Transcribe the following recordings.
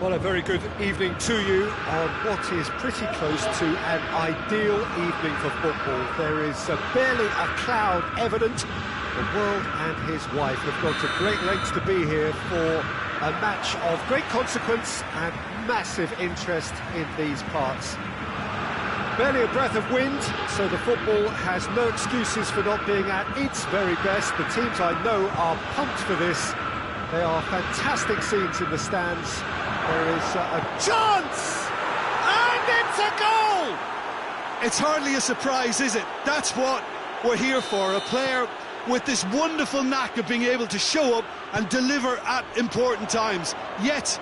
Well, a very good evening to you on what is pretty close to an ideal evening for football. There is barely a cloud evident. The world and his wife have gone to great lengths to be here for a match of great consequence and massive interest in these parts. Barely a breath of wind, so the football has no excuses for not being at its very best. The teams I know are pumped for this. They are fantastic scenes in the stands. There is a chance! And it's a goal! It's hardly a surprise, is it? That's what we're here for. A player with this wonderful knack of being able to show up and deliver at important times. Yet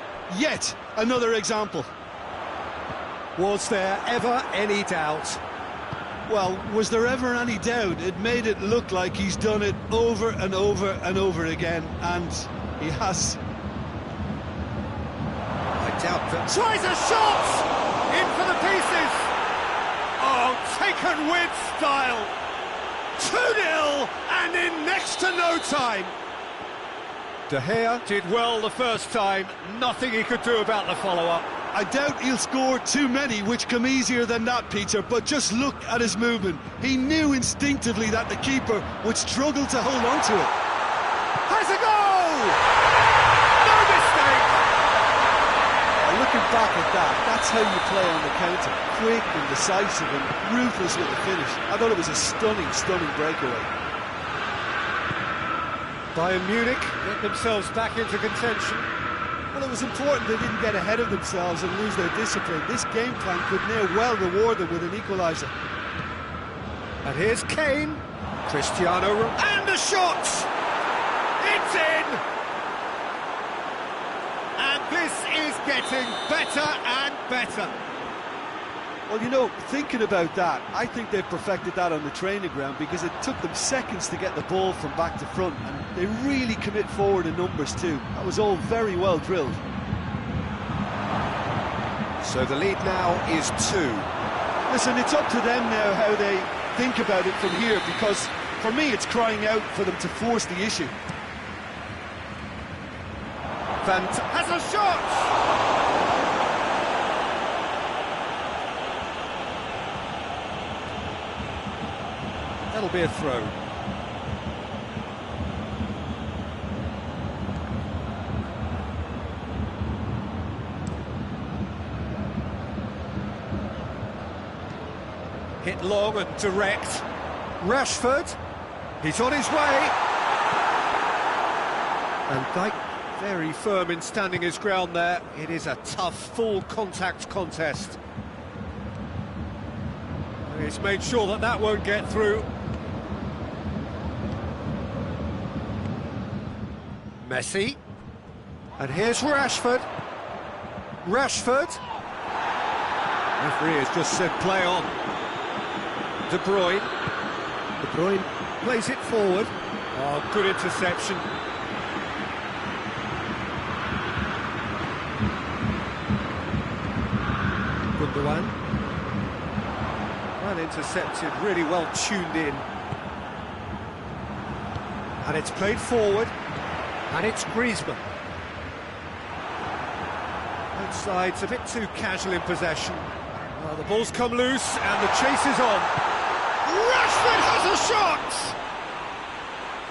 another example. Was there ever any doubt? Well, was there ever any doubt? It made it look like he's done it over and over and over again, and he has. I doubt that. Tries a shot! In for the pieces! Oh, taken with style! 2-0 and in next to no time! De Gea did well the first time, nothing he could do about the follow-up. I doubt he'll score too many, which come easier than that, Peter, but just look at his movement. He knew instinctively that the keeper would struggle to hold on to it. Has a goal! No mistake! Looking back at that, that's how you play on the counter. Quick and decisive and ruthless with the finish. I thought it was a stunning breakaway. Bayern Munich get themselves back into contention. Well, it was important they didn't get ahead of themselves and lose their discipline. This game plan could now well reward them with an equaliser. And here's Kane. Cristiano and the shot! It's in! And this is getting better and better. Well, you know, thinking about that, I think they've perfected that on the training ground because it took them seconds to get the ball from back to front, and they really commit forward in numbers too. That was all very well drilled. So the lead now is 2. Listen, it's up to them now how they think about it from here, because for me it's crying out for them to force the issue. Has a shot! That'll be a throw. Hit long and direct. Rashford, he's on his way. And Dyke very firm in standing his ground there. It is a tough, full contact contest. He's made sure that that won't get through. Messi. And here's Rashford. Rashford. Referee has just said play on. De Bruyne. De Bruyne plays it forward. Oh, good interception. Gundogan. Well intercepted, really well tuned in. And it's played forward. And it's Griezmann. Both sides a bit too casual in possession. Well, the ball's come loose and the chase is on. Rashford has a shot!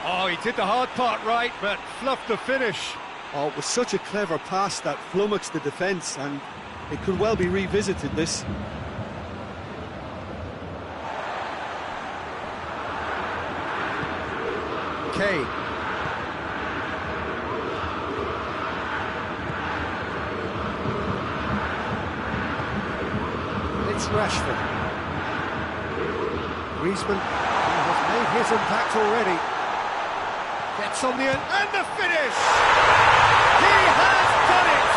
Oh, he did the hard part right, but fluffed the finish. Oh, it was such a clever pass that flummoxed the defence, and it could well be revisited, this. Kane. It's Rashford. Griezmann has made his impact already. Gets on the end, and the finish! He has done it!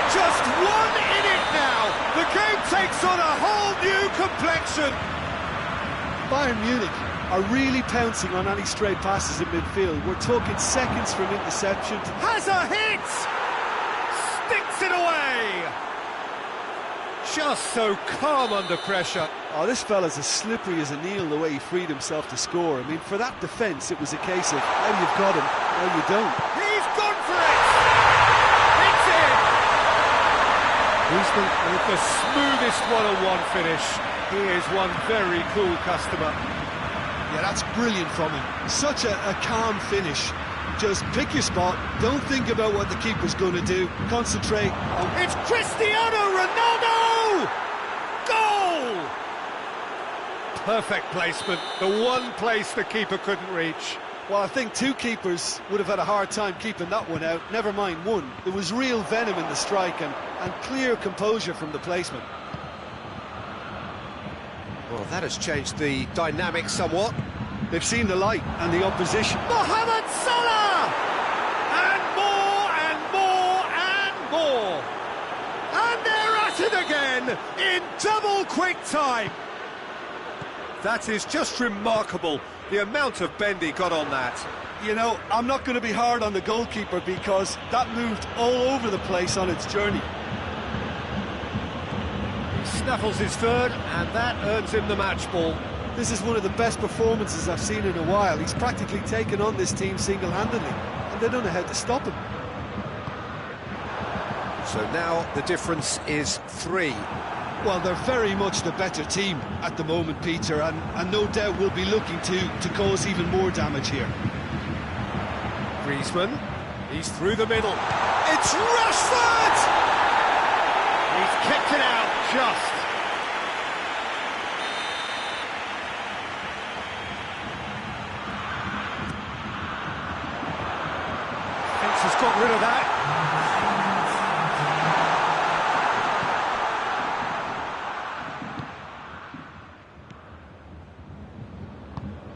Just one in it now! The game takes on a whole new complexion! Bayern Munich are really pouncing on any straight passes in midfield. We're talking seconds from interception. Has a hit! Sticks it away! Just so calm under pressure. Oh, this fella's as slippery as an eel, the way he freed himself to score. I mean, for that defence, it was a case of, now you've got him, now you don't. He's gone for it! It's in! Griezmann with the smoothest one-on-one finish. He is one very cool customer. Yeah, that's brilliant from him. Such a calm finish. Just pick your spot, don't think about what the keeper's going to do, concentrate. It's Cristiano Ronaldo! Goal! Perfect placement, the one place the keeper couldn't reach. Well, I think two keepers would have had a hard time keeping that one out, never mind one. There was real venom in the strike and clear composure from the placement. Well, that has changed the dynamic somewhat. They've seen the light and the opposition. Mohamed Salah! And more and more and more. And they're at it again in double quick time. That is just remarkable, the amount of bend he got on that. You know, I'm not going to be hard on the goalkeeper because that moved all over the place on its journey. He snaffles his third, and that earns him the match ball. This is one of the best performances I've seen in a while. He's practically taken on this team single-handedly, and they don't know how to stop him. So now the difference is 3. Well, they're very much the better team at the moment, Peter, and no doubt will be looking to cause even more damage here. Griezmann, he's through the middle. It's Rashford! He's kicked it out just. Fence has got rid of that.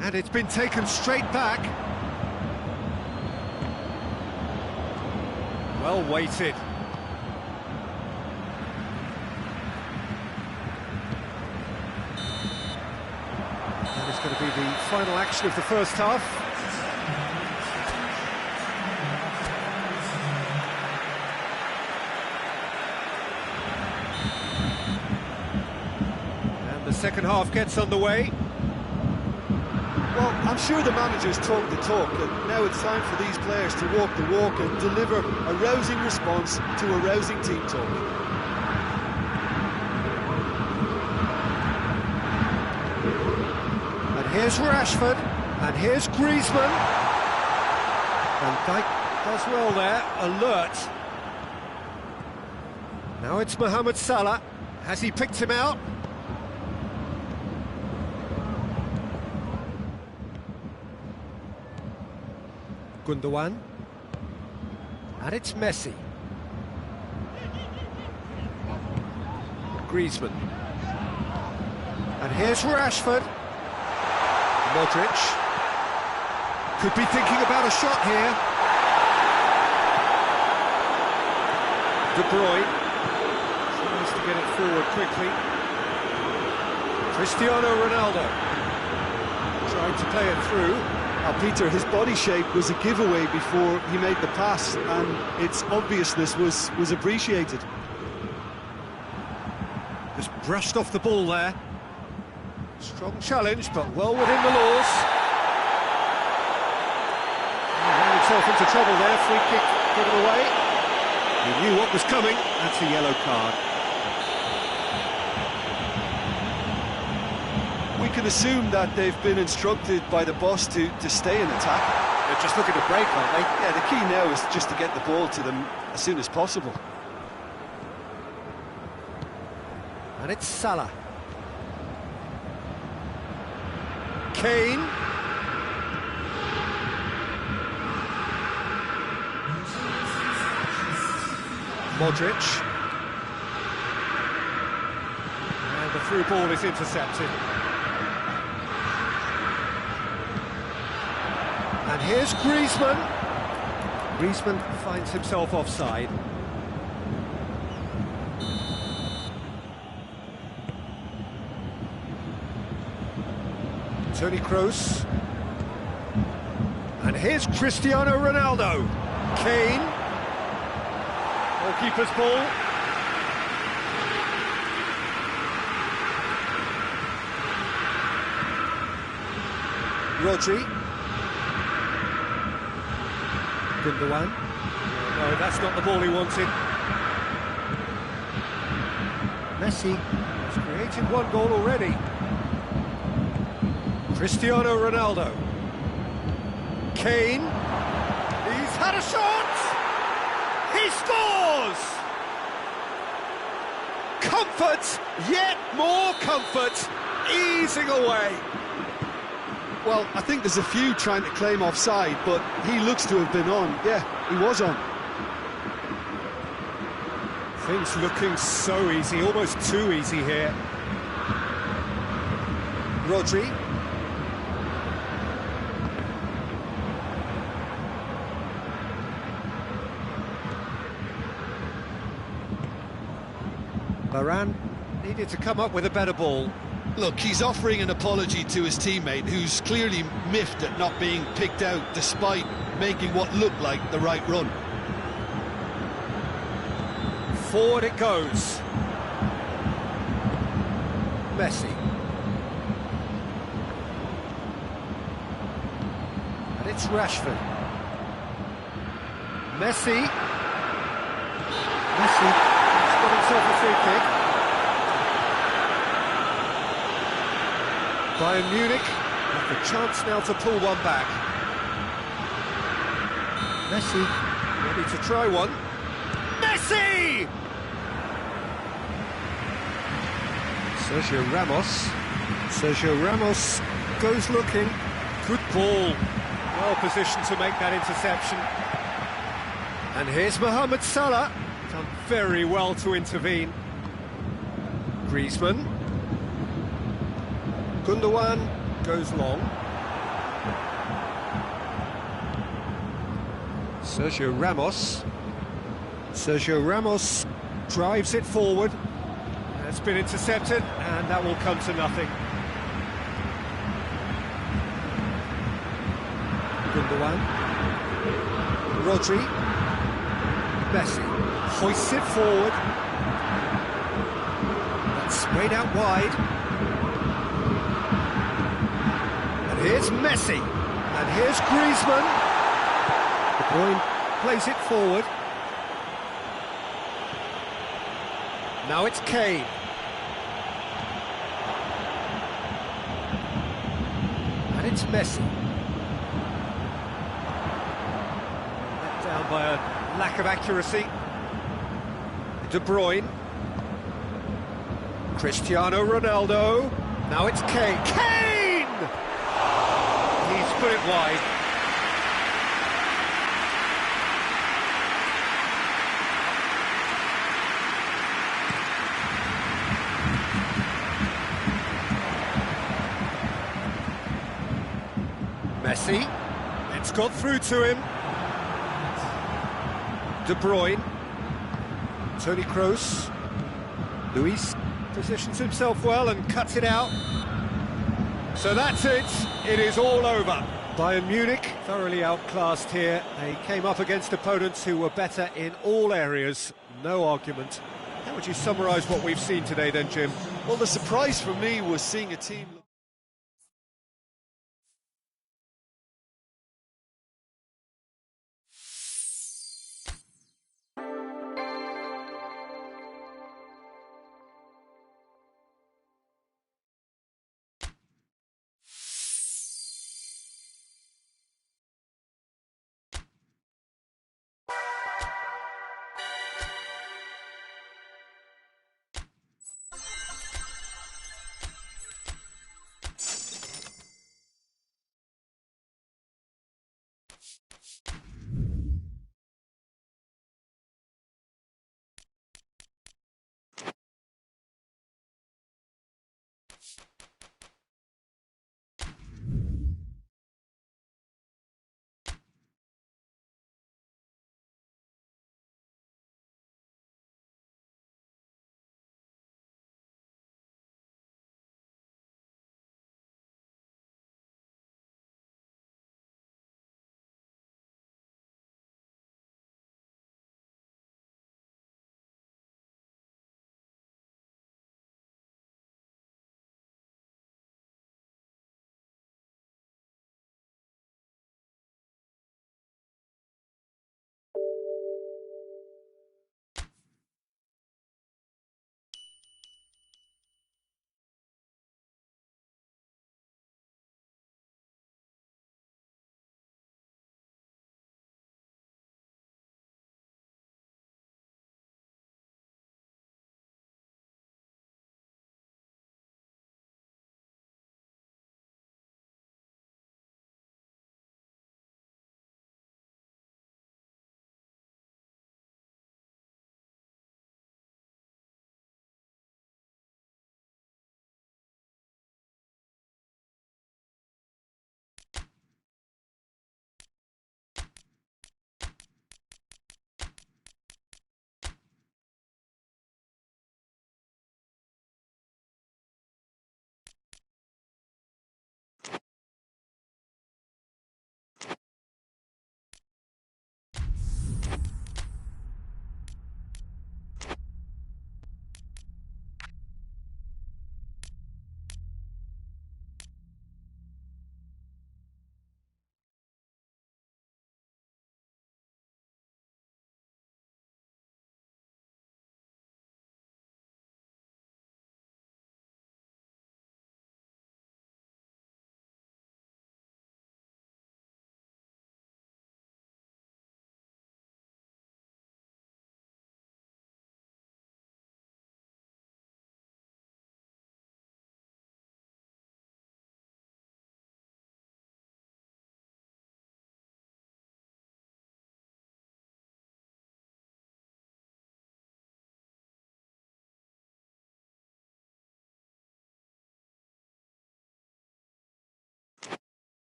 And it's been taken straight back. Well weighted. That is going to be the final action of the first half. And the second half gets underway. Well, I'm sure the managers talk the talk, and now it's time for these players to walk the walk and deliver a rousing response to a rousing team talk. And here's Rashford, and here's Griezmann. Van Dijk does well there, alert. Now it's Mohamed Salah. Has he picked him out? Gundogan, and it's Messi. Griezmann, and here's Rashford. Modric could be thinking about a shot here. De Bruyne tries to get it forward quickly. Cristiano Ronaldo trying to play it through. Peter, his body shape was a giveaway before he made the pass, and its obviousness was appreciated. Just brushed off the ball there. Strong challenge, but well within the laws. He ran himself into trouble there, free kick given away. He knew what was coming, that's a yellow card. We can assume that they've been instructed by the boss to stay in attack. They're just looking to break, aren't they? Yeah, the key now is just to get the ball to them as soon as possible. And it's Salah. Kane. Modric. And the through ball is intercepted. And here's Griezmann. Griezmann finds himself offside. Toni Kroos. And here's Cristiano Ronaldo. Kane. Goalkeeper's ball. Rodri. Gundogan. No, that's not the ball he wanted. Messi has created one goal already. Cristiano Ronaldo. Kane. He's had a shot! He scores! Comfort, yet more comfort, easing away. Well, I think there's a few trying to claim offside, but he looks to have been on. Yeah, he was on. Things looking so easy, almost too easy here. Rodri. Varane needed to come up with a better ball. Look, he's offering an apology to his teammate, who's clearly miffed at not being picked out despite making what looked like the right run. Forward it goes. Messi. And it's Rashford. Messi. He's got himself a free kick. Bayern Munich have the chance now to pull one back. Messi ready to try one. Messi! Sergio Ramos goes looking. Good ball. Well positioned to make that interception. And here's Mohamed Salah. Done very well to intervene. Griezmann. Gundogan goes long. Sergio Ramos drives it forward. It's been intercepted, and that will come to nothing. Gundogan. Rodri. Messi hoists it forward. That's sprayed out wide. And here's Messi. And here's Griezmann. De Bruyne plays it forward. Now it's Kane. And it's Messi. Let down by a lack of accuracy. De Bruyne. Cristiano Ronaldo. Now it's Kane. Kane! He's put it wide. Messi, it's got through to him. De Bruyne, Toni Kroos, Luis positions himself well and cuts it out. So that's it, it is all over. Bayern Munich thoroughly outclassed here. They came up against opponents who were better in all areas, no argument. How would you summarise what we've seen today then, Jim? Well, the surprise for me was seeing a team...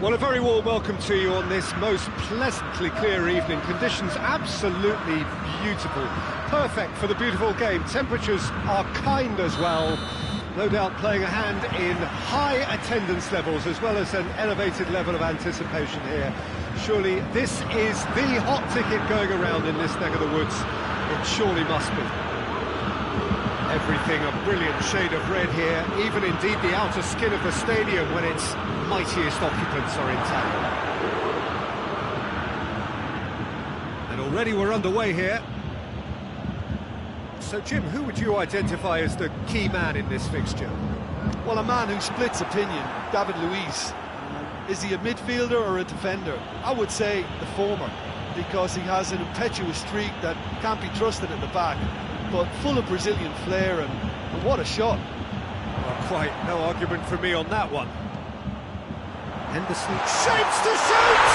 Well, a very warm welcome to you on this most pleasantly clear evening. Conditions absolutely beautiful. Perfect for the beautiful game. Temperatures are kind as well. No doubt playing a hand in high attendance levels as well as an elevated level of anticipation here. Surely this is the hot ticket going around in this neck of the woods. It surely must be. Everything a brilliant shade of red here, even indeed the outer skin of the stadium when its mightiest occupants are in town. And already we're underway here. So Jim, who would you identify as the key man in this fixture? Well, a man who splits opinion, David Luiz. Is he a midfielder or a defender? I would say the former, because he has an impetuous streak that can't be trusted at the back, but full of Brazilian flair, and what a shot. Well, quite no argument from me on that one. Henderson shapes to shoot!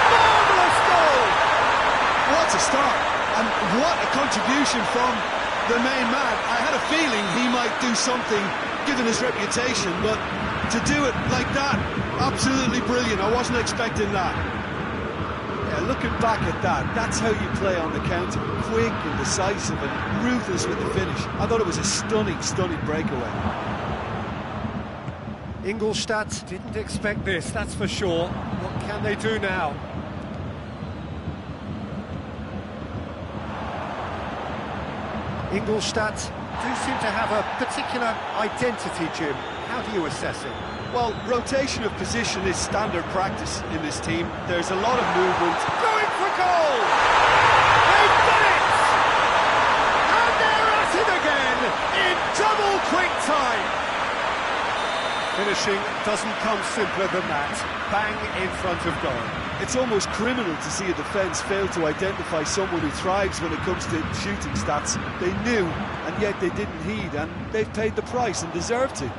Marvellous goal! What a start, and what a contribution from the main man. I had a feeling he might do something, given his reputation, but to do it like that, absolutely brilliant. I wasn't expecting that. Yeah, looking back at that, that's how you play on the counter. Quick and decisive and ruthless with the finish. I thought it was a stunning, stunning breakaway. Ingolstadt didn't expect this, that's for sure. What can they do now? Ingolstadt do seem to have a particular identity, Jim. How do you assess it? Well, rotation of position is standard practice in this team. There's a lot of movement. Going for goal! They've done it! And they're at it again in double quick time! Finishing doesn't come simpler than that. Bang in front of goal. It's almost criminal to see a defence fail to identify someone who thrives when it comes to shooting stats. They knew, and yet they didn't heed, and they've paid the price and deserve to.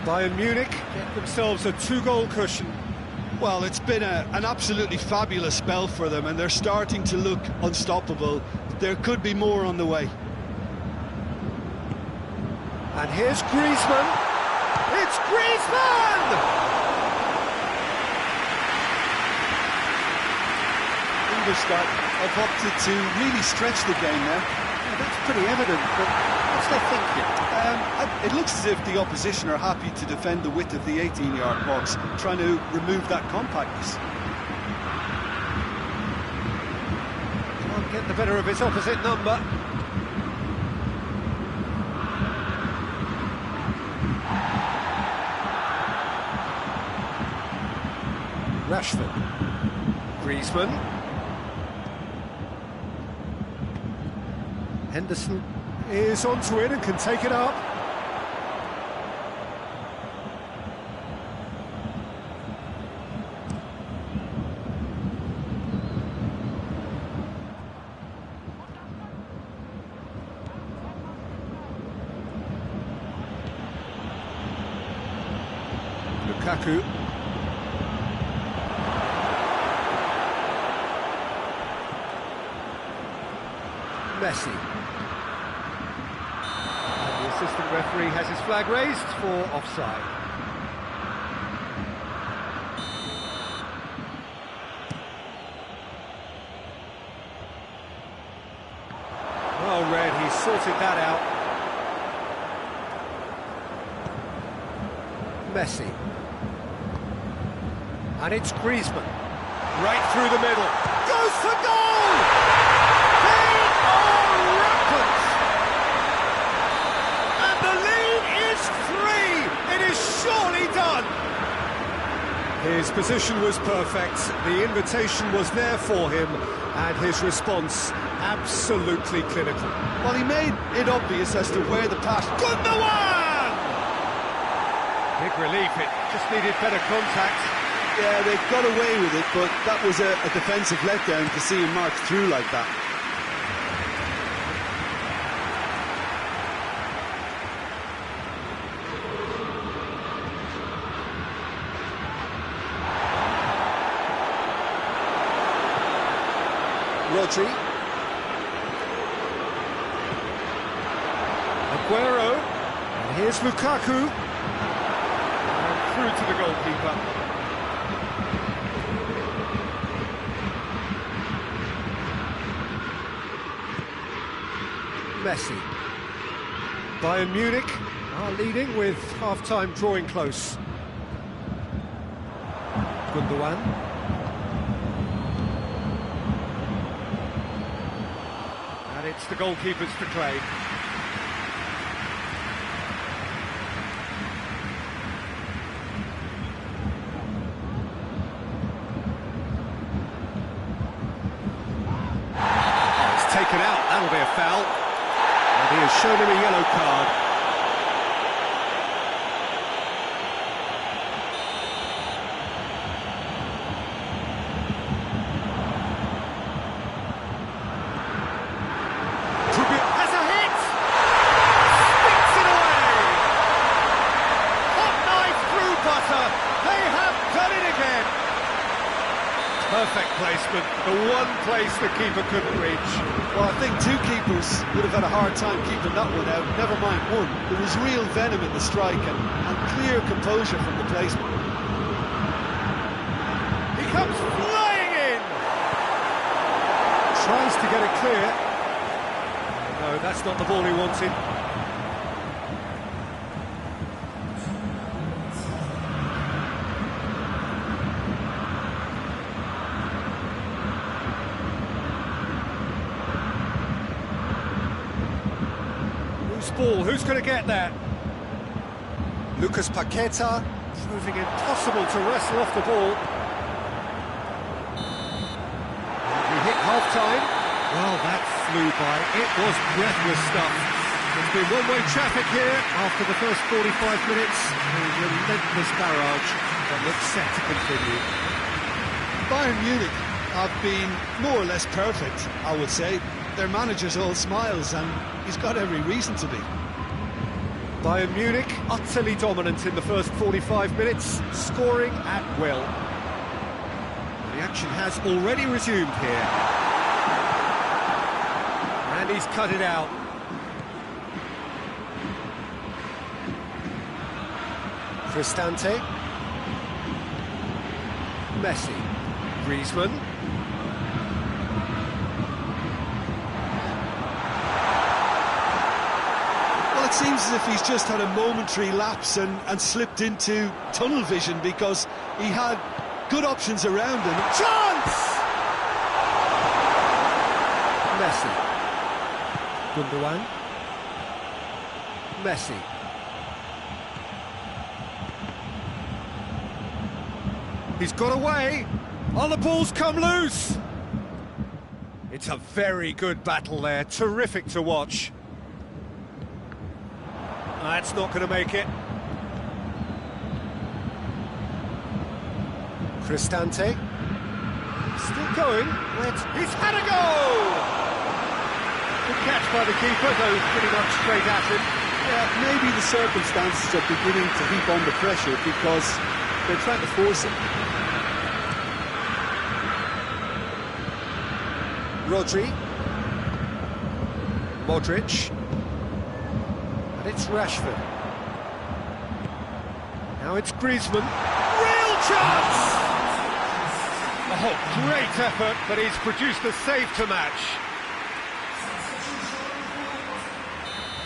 Bayern Munich get themselves a 2-goal cushion. Well, it's been an absolutely fabulous spell for them, and they're starting to look unstoppable. There could be more on the way. And here's Griezmann. It's Griezmann! Ingolstadt have opted to really stretch the game now. Yeah, that's pretty evident, but what's their thinking? It looks as if the opposition are happy to defend the width of the 18-yard box, trying to remove that compactness. Can't get the better of his opposite number. Rashford. Griezmann. Henderson is onto it and can take it up. Lukaku. Messi. And the assistant referee has his flag raised for offside. Well read, he sorted that out. Messi. And it's Griezmann. Right through the middle. Goes for goal! They are rampant! And the lead is 3! It is surely done! His position was perfect, the invitation was there for him, and his response absolutely clinical. Well, he made it obvious as to where the pass... Gundogan! Big relief, it just needed better contact. Yeah, they got away with it, but that was a defensive letdown to see him march through like that. Rodri. Aguero. And here's Lukaku. And through to the goalkeeper. Messi. Bayern Munich are leading with half-time drawing close. Gundogan. And it's the goalkeepers to claim. It's taken out, that'll be a foul. And he has shown him a yellow card. Has a hit! Sticks it away! Hot knife through butter! They have done it again! Perfect placement, the one place the keeper couldn't reach. Well, I think two keepers would have had a hard time keeping that one out, never mind one. There was real venom in the strike and clear composure from the placement. He comes flying in! Tries to get it clear. No, that's not the ball he wanted. Ball, who's going to get that? Lucas Paqueta, proving impossible to wrestle off the ball. We hit half-time. Well, that flew by. It was breathless stuff. There's been one-way traffic here after the first 45 minutes. A relentless barrage that looks set to continue. Bayern Munich have been more or less perfect, I would say. Their manager's all smiles and he's got every reason to be. Bayern Munich utterly dominant in the first 45 minutes, scoring at will. The action has already resumed here. And he's cut it out. Cristante. Messi. Griezmann. It seems as if he's just had a momentary lapse and slipped into tunnel vision because he had good options around him. Chance! Messi. Gundogan. Messi. He's got away. Oh, the ball's come loose. It's a very good battle there. Terrific to watch. That's not going to make it. Cristante. Still going. He's had a goal! Good catch by the keeper, though pretty much straight at him. Yeah, maybe the circumstances are beginning to heap on the pressure because they're trying to force it. Rodri. Modric. And it's Rashford. Now it's Griezmann. Real chance! Oh, great effort, but he's produced a save to match.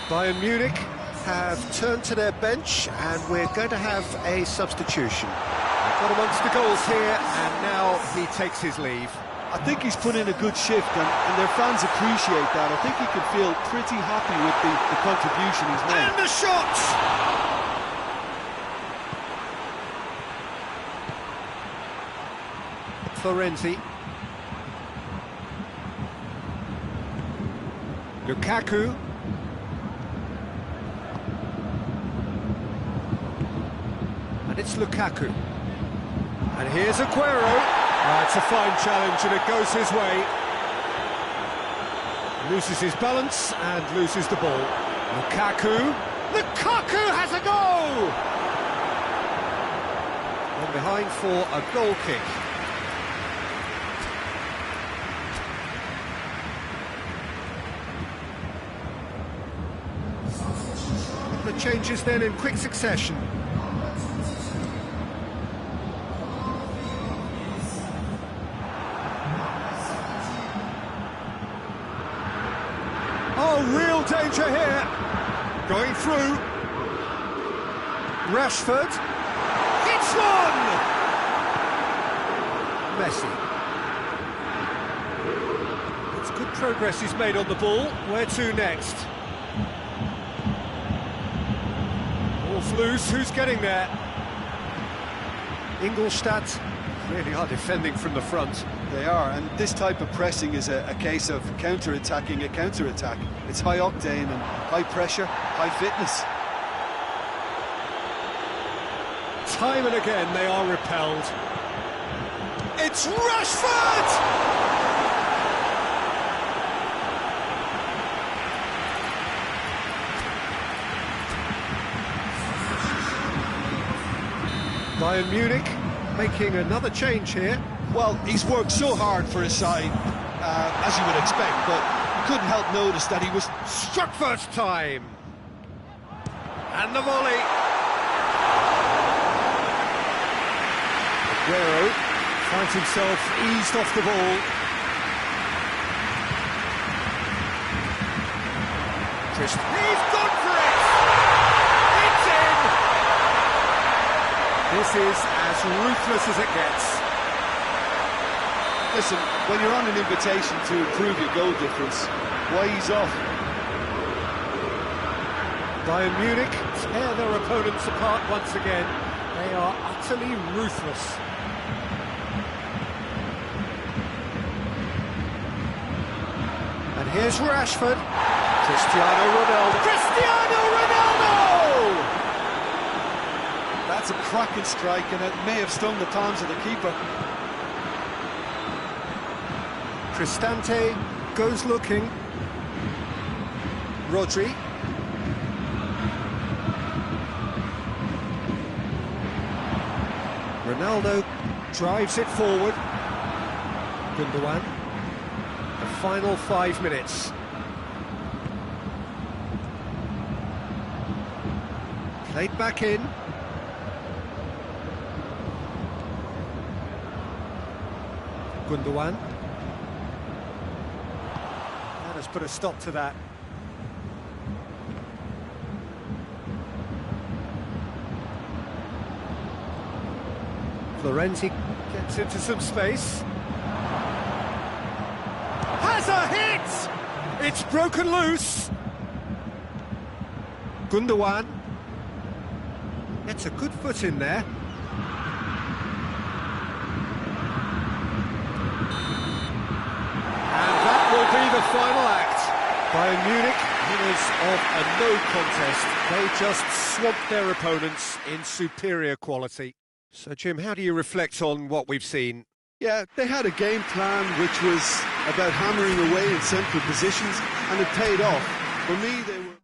Bayern Munich have turned to their bench, and we're going to have a substitution. They've got amongst the goals here, and now he takes his leave. I think he's put in a good shift, and their fans appreciate that. I think he can feel pretty happy with the contribution he's made. And the shot! Florenzi. Lukaku. And it's Lukaku. And here's Aguero. It's a fine challenge and it goes his way. Loses his balance and loses the ball. Lukaku. Lukaku has a goal! And behind for a goal kick. The changes then in quick succession. real danger here. Going through. Rashford. It's one! Messi. It's good progress he's made on the ball. Where to next? Ball's loose. Who's getting there? Ingolstadt really are defending from the front. They are, and this type of pressing is a case of counter-attacking a counter-attack. It's high octane and high pressure, high fitness. Time and again they are repelled. It's Rashford! Bayern Munich making another change here. Well, he's worked so hard for his side, as you would expect, but you couldn't help notice that he was Struck first time. And the volley. Aguero finds himself eased off the ball. He's gone for it! It's in! This is as ruthless as it gets. Listen, when you're on an invitation to improve your goal difference, why ease off? Bayern Munich tear their opponents apart once again. They are utterly ruthless. And here's Rashford. Cristiano Ronaldo! That's a cracking strike, and it may have stung the palms of the keeper. Cristante goes looking. Rodri. Ronaldo drives it forward. Gundogan. The final 5 minutes. Played back in. Gundogan. That has put a stop to that. Florenzi gets into some space. Has a hit! It's broken loose. Gundogan gets a good foot in there. And that will be the final act. Bayern Munich, winners of a no contest. They just swamped their opponents in superior quality. So, Jim, how do you reflect on what we've seen? Yeah, they had a game plan which was about hammering away in central positions, and it paid off. For me, they were...